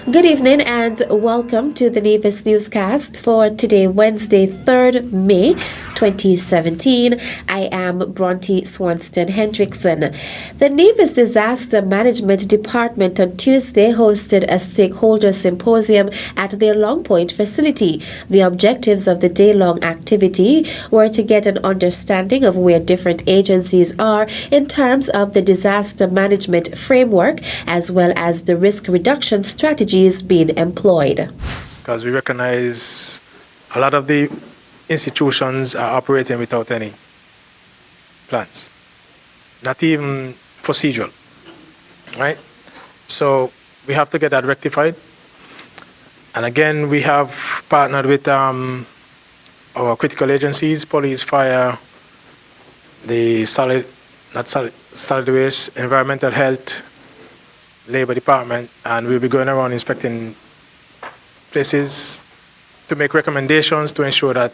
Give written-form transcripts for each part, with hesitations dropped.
Good evening and welcome to the Nevis Newscast for today, Wednesday, 3rd May 2017. I am Bronte Swanston Hendrickson. The Nevis Disaster Management Department on Tuesday hosted a stakeholder symposium at their Long Point facility. The objectives of the day-long activity were to get an understanding of where different agencies are in terms of the disaster management framework, as well as the risk reduction strategies being employed. Because we recognize a lot of the institutions are operating without any plans, not even procedural, right? So we have to get that rectified. And again, we have partnered with our critical agencies, police, fire, the solid waste, environmental health, labor department, and we'll be going around inspecting places to make recommendations to ensure that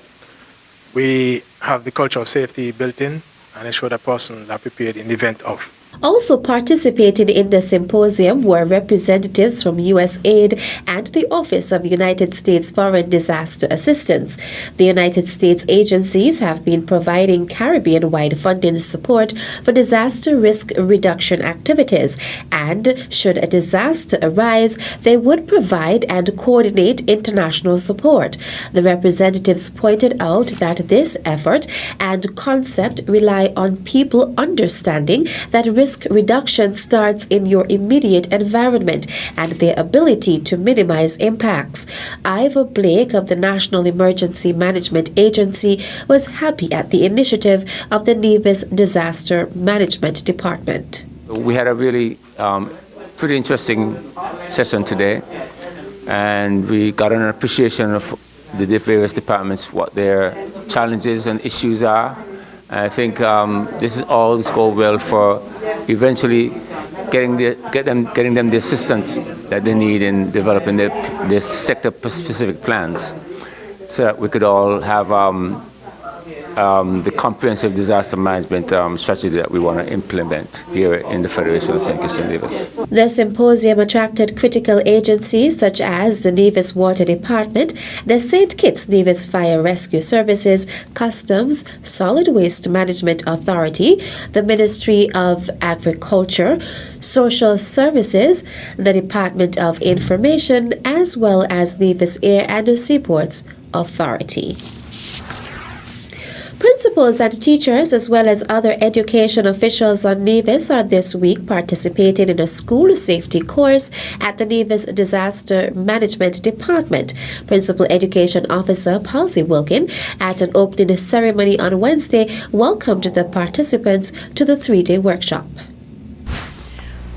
we have the culture of safety built in and ensure that persons are prepared in the event of. Also participating in the symposium were representatives from USAID and the Office of United States Foreign Disaster Assistance. The United States agencies have been providing Caribbean-wide funding support for disaster risk reduction activities, and should a disaster arise, they would provide and coordinate international support. The representatives pointed out that this effort and concept rely on people understanding that risk reduction starts in your immediate environment and their ability to minimize impacts. Ivor Blake of the National Emergency Management Agency was happy at the initiative of the Nevis Disaster Management Department. We had a really pretty interesting session today, and we got an appreciation of the various departments, what their challenges and issues are. I think this go well for eventually getting them the assistance that they need in developing their sector-specific plans, so that we could all have the comprehensive disaster management strategy that we want to implement here in the Federation of St. Kitts and Nevis. The symposium attracted critical agencies such as the Nevis Water Department, the St. Kitts Nevis Fire Rescue Services, Customs, Solid Waste Management Authority, the Ministry of Agriculture, Social Services, the Department of Information, as well as Nevis Air and Seaports Authority. Principals and teachers, as well as other education officials on Nevis, are this week participating in a school safety course at the Nevis Disaster Management Department. Principal Education Officer Palsy Wilkin, at an opening ceremony on Wednesday, welcomed the participants to the 3-day workshop.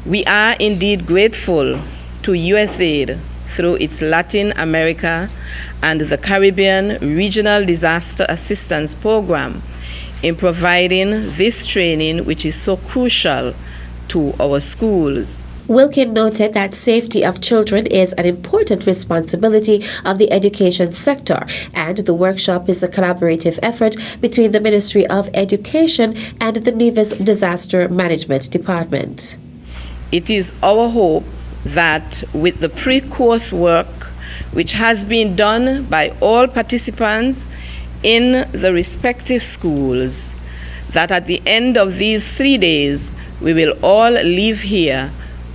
We are indeed grateful to USAID through its Latin America and the Caribbean Regional Disaster Assistance Program in providing this training, which is so crucial to our schools. Wilkin noted that safety of children is an important responsibility of the education sector, and the workshop is a collaborative effort between the Ministry of Education and the Nevis Disaster Management Department. It is our hope that with the pre-course work which has been done by all participants in the respective schools, that at the end of these 3 days we will all leave here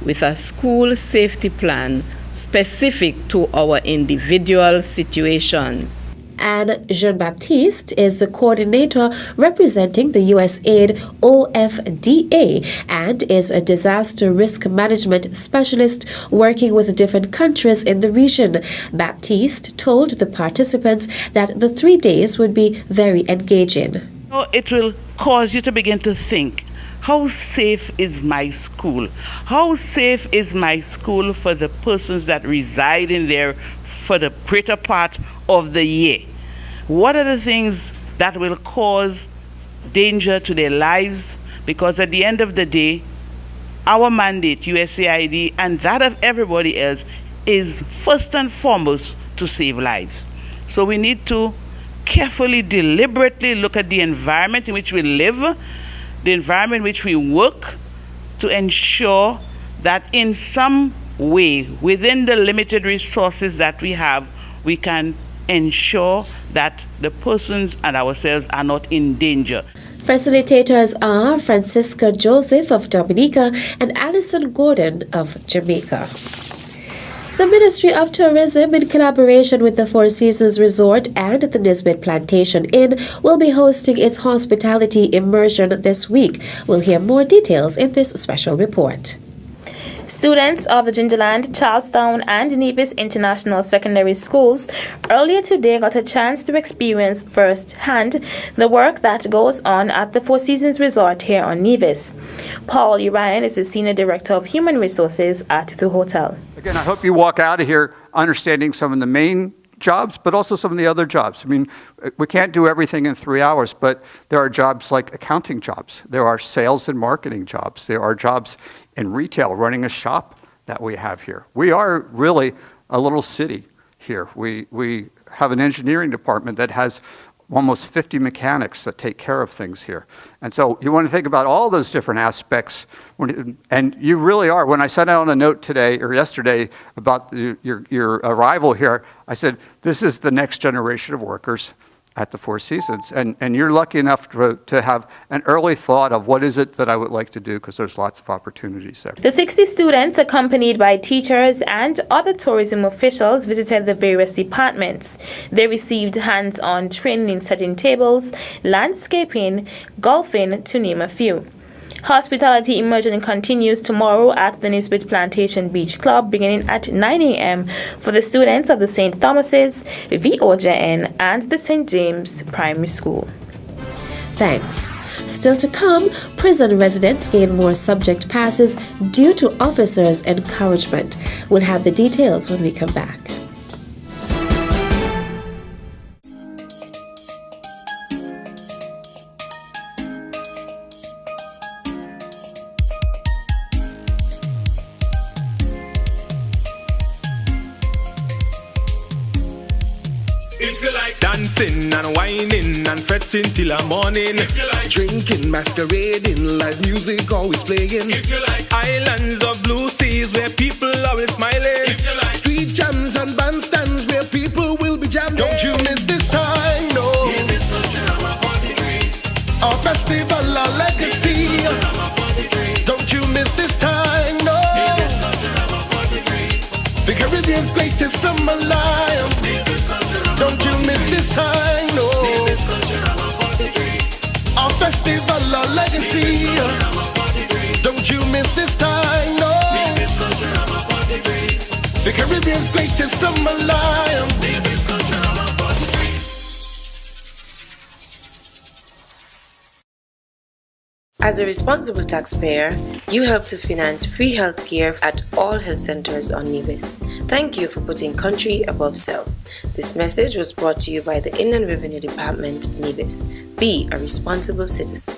with a school safety plan specific to our individual situations. And Jean-Baptiste is the coordinator representing the USAID OFDA and is a disaster risk management specialist working with different countries in the region. Baptiste told the participants that the 3 days would be very engaging. It will cause you to begin to think, how safe is my school? How safe is my school for the persons that reside in there for the greater part of the year? What are the things that will cause danger to their lives? Because at the end of the day, our mandate, USAID, and that of everybody else, is first and foremost to save lives. So we need to carefully, deliberately look at the environment in which we live, the environment in which we work, to ensure that in some way, within the limited resources that we have, we can ensure that the persons and ourselves are not in danger. Facilitators are Francisca Joseph of Dominica and Alison Gordon of Jamaica. The Ministry of Tourism, in collaboration with the Four Seasons Resort and the Nisbet Plantation Inn, will be hosting its hospitality immersion this week. We'll hear more details in this special report. Students of the Gingerland, Charlestown, and Nevis International Secondary Schools earlier today got a chance to experience firsthand the work that goes on at the Four Seasons Resort here on Nevis. Paul Urian is the Senior Director of Human Resources at the hotel. Again, I hope you walk out of here understanding some of the main jobs, but also some of the other jobs. I mean, we can't do everything in 3 hours, but there are jobs like accounting jobs. There are sales and marketing jobs. There are jobs in retail, running a shop that we have here. We are really a little city here. We have an engineering department that has almost 50 mechanics that take care of things here. And so you want to think about all those different aspects. And you really are. When I sent out a note today or yesterday about your arrival here, I said, this is the next generation of workers at the Four Seasons. And you're lucky enough to have an early thought of what is it that I would like to do, because there's lots of opportunities there. The 60 students, accompanied by teachers and other tourism officials, visited the various departments. They received hands-on training in setting tables, landscaping, golfing, to name a few. Hospitality immersion continues tomorrow at the Nisbet Plantation Beach Club, beginning at 9 a.m. for the students of the St. Thomas's, VOJN, and the St. James Primary School. Thanks. Still to come, prison residents gain more subject passes due to officers' encouragement. We'll have the details when we come back. If you like dancing and whining and fretting till the morning, if you like drinking, masquerading, live music always playing, if you like islands of blue seas where people always smiling, if you like street jams and bandstands where people will be jamming, don't you miss this time, no. Nevis Culture 43, our festival, our legacy. Don't you miss this time, no. Nevis Culture 43, the Caribbean's greatest summer lion. Don't you miss this time, no. Our festival, our legacy. Don't you miss this time, no. The Caribbean's greatest summer lion. As a responsible taxpayer, you help to finance free health care at all health centers on Nevis. Thank you for putting country above self. This message was brought to you by the Inland Revenue Department, Nevis. Be a responsible citizen.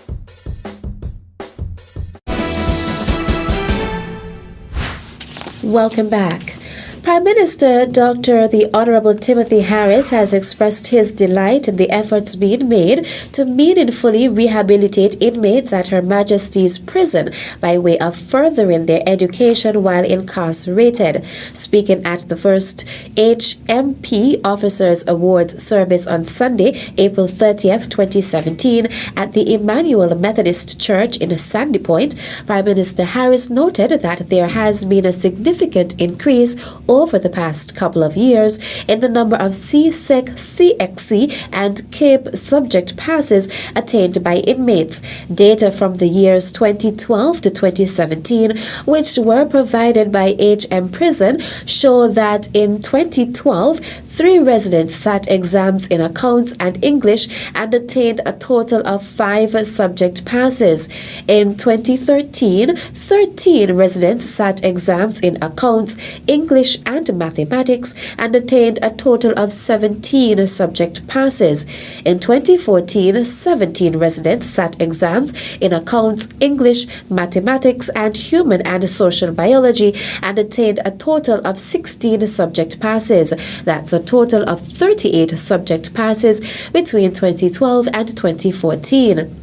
Welcome back. Prime Minister Dr. the Honorable Timothy Harris has expressed his delight in the efforts being made to meaningfully rehabilitate inmates at Her Majesty's Prison by way of furthering their education while incarcerated. Speaking at the first HMP Officers Awards service on Sunday, April 30th, 2017, at the Emmanuel Methodist Church in Sandy Point, Prime Minister Harris noted that there has been a significant increase over the past couple of years in the number of CSEC, CXC, and CAPE subject passes attained by inmates. Data from the years 2012 to 2017, which were provided by HM Prison, show that in 2012, 3 residents sat exams in accounts and English and attained a total of 5 subject passes. In 2013, 13 residents sat exams in accounts, English, and mathematics and attained a total of 17 subject passes. In 2014, 17 residents sat exams in accounts, English, mathematics, and human and social biology and attained a total of 16 subject passes. That's a total of 38 subject passes between 2012 and 2014.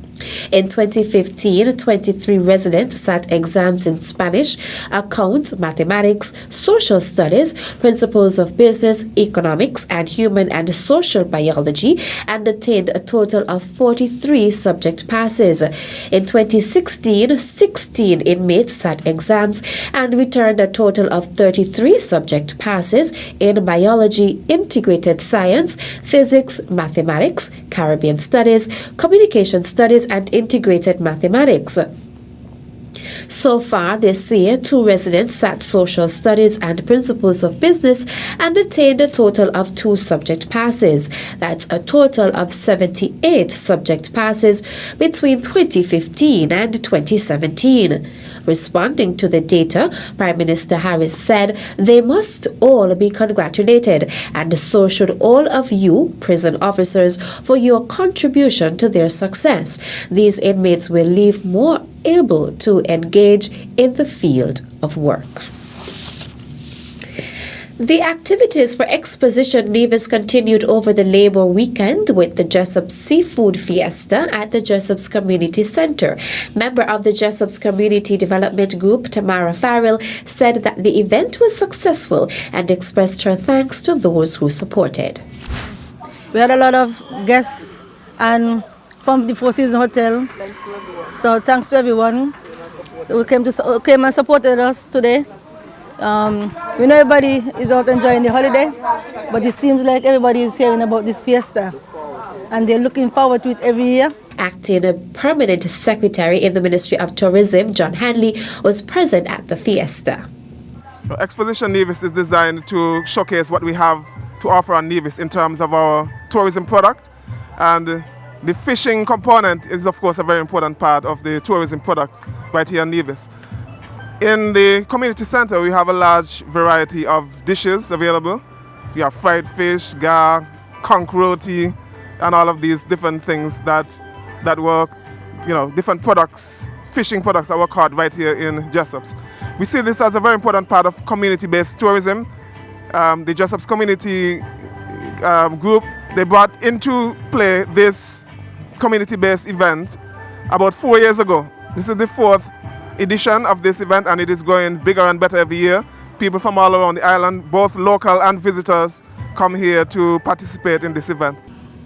In 2015, 23 residents sat exams in Spanish, accounts, mathematics, social studies, principles of business, economics, and human and social biology, and attained a total of 43 subject passes. In 2016, 16 inmates sat exams and returned a total of 33 subject passes in biology, integrated science, physics, mathematics, Caribbean studies, communication studies, and integrated mathematics. So far this year, 2 residents sat social studies and principles of business and attained a total of 2 subject passes. That's a total of 78 subject passes between 2015 and 2017. Responding to the data, Prime Minister Harris said they must all be congratulated, and so should all of you, prison officers, for your contribution to their success. These inmates will leave more able to engage in the field of work. The activities for Exposition Nevis continued over the Labour weekend with the Jessops Seafood Fiesta at the Jessops Community Centre. Member of the Jessops Community Development Group, Tamara Farrell, said that the event was successful and expressed her thanks to those who supported. We had a lot of guests and from the Four Seasons Hotel, so thanks to everyone who came and supported us today. We know everybody is out enjoying the holiday, but it seems like everybody is hearing about this fiesta, and they're looking forward to it every year. Acting Permanent Secretary in the Ministry of Tourism, John Hanley, was present at the fiesta. Exposition Nevis is designed to showcase what we have to offer on Nevis in terms of our tourism product, and the fishing component is of course a very important part of the tourism product right here in Nevis. In the community center, we have a large variety of dishes available. We have fried fish, gar, conch roti, and all of these different things that were, different products, fishing products that were caught right here in Jessops. We see this as a very important part of community-based tourism. The Jessops Community Group, they brought into play this community-based event about 4 years ago. This is the 4th edition of this event, and it is going bigger and better every year. People from all around the island, both local and visitors, come here to participate in this event.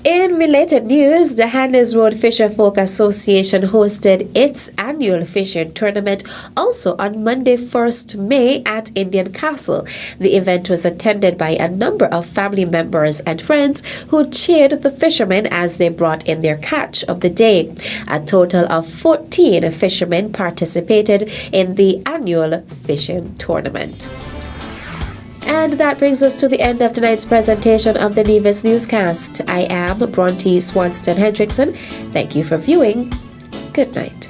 In related news, the Hanley's Road Fisher Folk Association hosted its annual fishing tournament also on Monday, 1st May at Indian Castle. The event was attended by a number of family members and friends who cheered the fishermen as they brought in their catch of the day. A total of 14 fishermen participated in the annual fishing tournament. And that brings us to the end of tonight's presentation of the Nevis Newscast. I am Bronte Swanston Hendrickson. Thank you for viewing. Good night.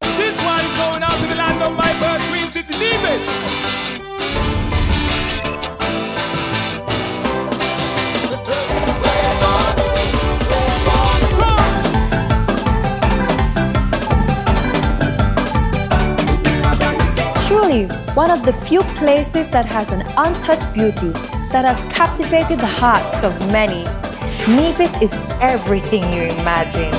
This one is going out to the land of my birth, Queen City, Nevis. Truly, one of the few places that has an untouched beauty that has captivated the hearts of many. Nevis is everything you imagine.